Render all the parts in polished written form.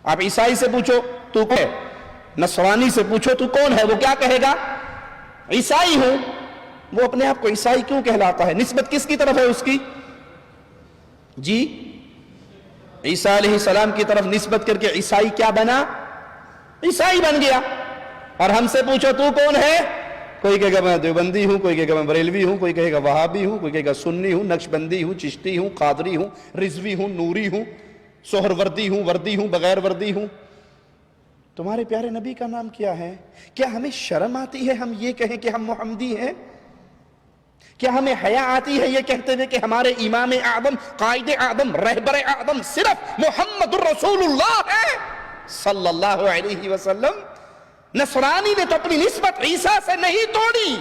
آپ عیسائی سے پوچھو تو کون ہے، نصرانی سے پوچھو تو کون ہے، وہ کیا کہے گا؟ عیسائی ہوں۔ وہ اپنے آپ کو عیسائی کیوں کہلاتا ہے؟ نسبت کس کی طرف ہے اس کی؟ جی عیسیٰ علیہ السلام کی طرف نسبت کر کے عیسائی کیا بنا؟ عیسائی بن گیا۔ اور ہم سے پوچھو تو کون ہے، کوئی کہے گا میں دیوبندی ہوں، کوئی کہے گا میں بریلوی ہوں، کوئی کہے گا وہابی ہوں، کوئی کہے گا سنی ہوں، نقشبندی ہوں، چشتی ہوں، قادری ہوں، رضوی ہوں، نوری ہوں، سہر وردی ہوں، بغیر وردی ہوں۔ تمہارے پیارے نبی کا نام کیا ہے؟ کیا ہمیں شرم آتی ہے ہم یہ کہیں کہ ہم محمدی ہیں؟ کیا ہمیں حیا آتی ہے یہ کہتے ہوئے کہ ہمارے امام اعظم، قائد اعظم، رہبر اعظم صرف محمد الرسول اللہ ہے صلی اللہ علیہ وسلم؟ نصرانی نے تو اپنی نسبت عیسیٰ سے نہیں توڑی،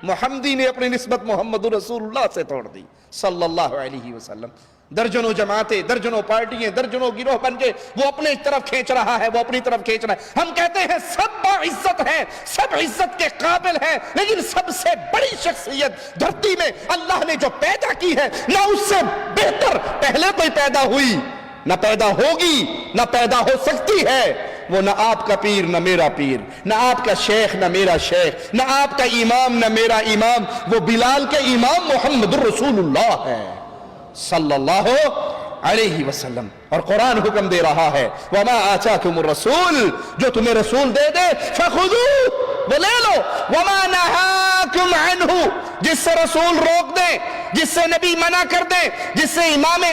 محمدی نے اپنی نسبت محمد الرسول اللہ سے توڑ دی صلی اللہ علیہ وسلم۔ درجنوں جماعتیں، درجنوں پارٹیاں، درجنوں گروہ بن کے وہ اپنی طرف کھینچ رہا ہے، وہ اپنی طرف کھینچ رہا ہے۔ ہم کہتے ہیں سب باعزت ہیں، سب عزت کے قابل ہیں، لیکن سب سے بڑی شخصیت دھرتی میں اللہ نے جو پیدا کی ہے، نہ اس سے بہتر پہلے کوئی پیدا ہوئی، نہ پیدا ہوگی، نہ پیدا ہو سکتی ہے۔ وہ نہ آپ کا پیر نہ میرا پیر، نہ آپ کا شیخ نہ میرا شیخ، نہ آپ کا امام نہ میرا امام، وہ بلال کے امام محمد الرسول اللہ ہے صلی اللہ علیہ وسلم۔ اور قرآن حکم دے رہا ہے وَمَا آتَاكُمُ الرَّسُولُ، جو تمہیں رسول دے دے فَخُذُوهُ، وہ لے لو، وَمَا نَهَاكُمْ عَنْهُ، جس سے رسول روک دے، جس سے نبی منع کر دے، جس سے امام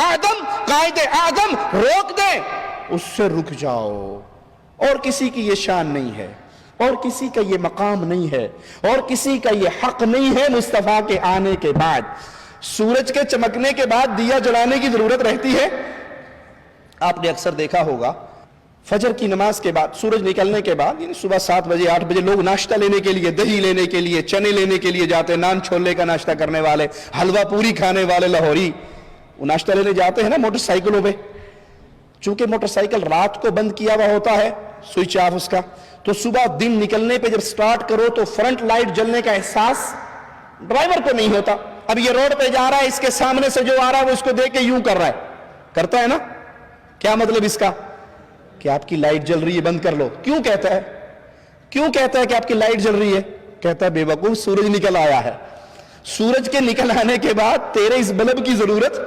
اعظم، قائد اعظم روک دے، اس سے رک جاؤ۔ اور کسی کی یہ شان نہیں ہے، اور کسی کا یہ مقام نہیں ہے، اور کسی کا یہ حق نہیں ہے مصطفیٰ کے آنے کے بعد۔ سورج کے چمکنے کے بعد دیا جلانے کی ضرورت رہتی ہے؟ آپ نے اکثر دیکھا ہوگا فجر کی نماز کے بعد، سورج نکلنے کے بعد، یعنی صبح 7 بجے 8 بجے لوگ ناشتہ لینے کے لیے، دہی لینے کے لیے، چنے لینے کے لیے جاتے ہیں، نان چھولے کا ناشتہ کرنے والے، حلوہ پوری کھانے والے لاہوری، وہ ناشتہ لینے جاتے ہیں نا موٹر سائیکلوں پہ۔ چونکہ موٹر سائیکل رات کو بند کیا ہوا ہوتا ہے، سوئچ آف اس کا، تو صبح دن نکلنے پہ جب سٹارٹ کرو تو فرنٹ لائٹ جلنے کا احساس ڈرائیور کو نہیں ہوتا۔ اب یہ روڈ پہ جا رہا ہے، اس کے سامنے سے جو آ رہا ہے وہ اس کو دیکھ کے یوں کر رہا ہے، کرتا ہے نا؟ کیا مطلب اس کا؟ کہ آپ کی لائٹ جل رہی ہے، بند کر لو۔ کیوں کہتا ہے؟ کیوں کہتا ہے کہ آپ کی لائٹ جل رہی ہے؟ کہتا ہے بے وقوف سورج نکل آیا ہے، سورج کے نکل آنے کے بعد تیرے اس بلب کی ضرورت،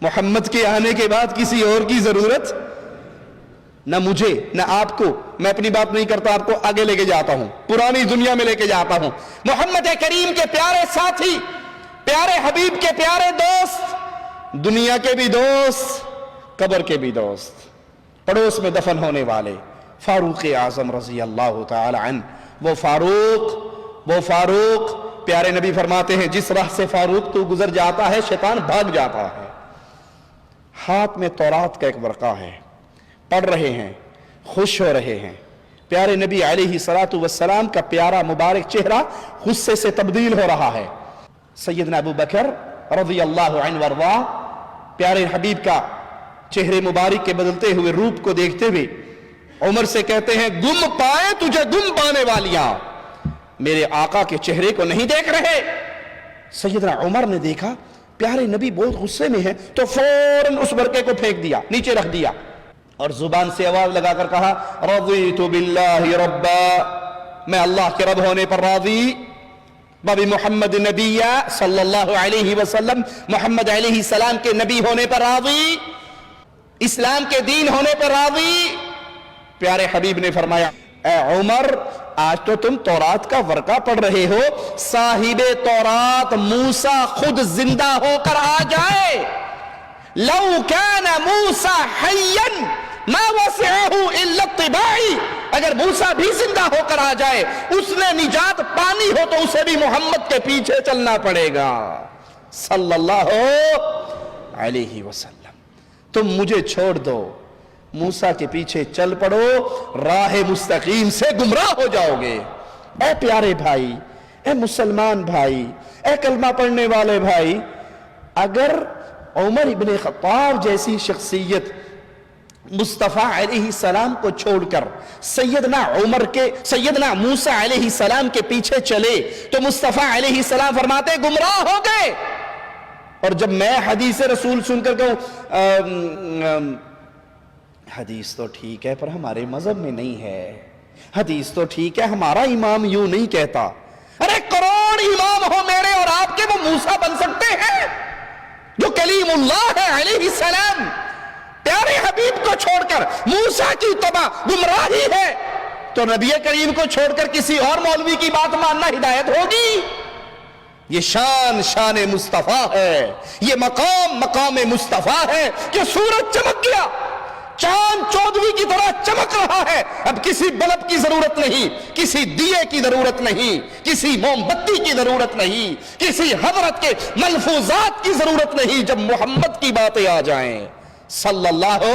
محمد کے آنے کے بعد کسی اور کی ضرورت نہ مجھے نہ آپ کو۔ میں اپنی بات نہیں کرتا، آپ کو آگے لے کے جاتا ہوں، پرانی دنیا میں لے کے جاتا ہوں۔ محمد کریم کے پیارے ساتھی، پیارے حبیب کے پیارے دوست، دنیا کے بھی دوست، قبر کے بھی دوست، پڑوس میں دفن ہونے والے فاروق اعظم رضی اللہ تعالی عنہ، وہ فاروق پیارے نبی فرماتے ہیں جس راہ سے فاروق تو گزر جاتا ہے شیطان بھاگ جاتا ہے۔ ہاتھ میں تورات کا ایک ورقہ ہے، پڑھ رہے ہیں، خوش ہو رہے ہیں۔ پیارے نبی علیہ الصلوۃ والسلام کا پیارا مبارک چہرہ غصے سے تبدیل ہو رہا ہے۔ سیدنا ابو بکر رضی اللہ عنہ وارضاہ پیارے حبیب کا چہرے مبارک کے بدلتے ہوئے روپ کو دیکھتے ہوئے عمر سے کہتے ہیں گم پائے تجھے گم پانے والیاں، میرے آقا کے چہرے کو نہیں دیکھ رہے؟ سیدنا عمر نے دیکھا پیارے نبی بہت غصے میں ہیں، تو فوراً اس ورقے کو پھینک دیا، نیچے رکھ دیا، اور زبان سے آواز لگا کر کہا رضیت باللہ ربا، میں اللہ کے رب ہونے پر راضی، بابی محمد نبی صلی اللہ علیہ وسلم، محمد علیہ السلام کے نبی ہونے پر راضی، اسلام کے دین ہونے پر راضی۔ پیارے حبیب نے فرمایا اے عمر، آج تو تم تورات کا ورقہ پڑھ رہے ہو، صاحب تورات موسیٰ خود زندہ ہو کر آ جائے، لو کان موسیٰ حیا ما وسعہ الا اتباعی، اگر موسیٰ بھی زندہ ہو کر آ جائے، اس نے نجات پانی ہو تو اسے بھی محمد کے پیچھے چلنا پڑے گا صلی اللہ علیہ وسلم۔ تم مجھے چھوڑ دو، موسیٰ کے پیچھے چل پڑو، راہ مستقیم سے گمراہ ہو جاؤ گے۔ اے پیارے بھائی، اے مسلمان بھائی، اے کلمہ پڑھنے والے بھائی، اگر عمر ابن خطاب جیسی شخصیت مصطفیٰ علیہ السلام کو چھوڑ کر سیدنا موسیٰ علیہ السلام کے پیچھے چلے تو مصطفیٰ علیہ السلام فرماتے گمراہ ہو گئے۔ اور جب میں حدیث رسول سن کر کہوں حدیث تو ٹھیک ہے پر ہمارے مذہب میں نہیں ہے. حدیث تو ٹھیک ہے ہمارا امام یوں نہیں کہتا. ارے کروڑ امام ہو میرے اور آپ کے، وہ موسیٰ بن سکتے ہیں جو کلیم اللہ ہے علیہ السلام؟ پیارے حبیب کو چھوڑ کر موسیٰ کی اتباع گمراہی ہے تو نبی کریم کو چھوڑ کر کسی اور مولوی کی بات ماننا ہدایت ہوگی؟ یہ شان مصطفیٰ ہے، یہ مقام مصطفیٰ ہے کہ سورج چمک گیا، چاند چودوی کی طرح چمک رہا ہے. اب کسی بلب کی ضرورت نہیں، کسی دیے کی ضرورت نہیں، کسی موم بتی کی ضرورت نہیں، کسی حضرت کے ملفوظات کی ضرورت نہیں. جب محمد کی باتیں آ جائیں صلی اللہ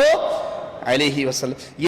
علیہ وسلم.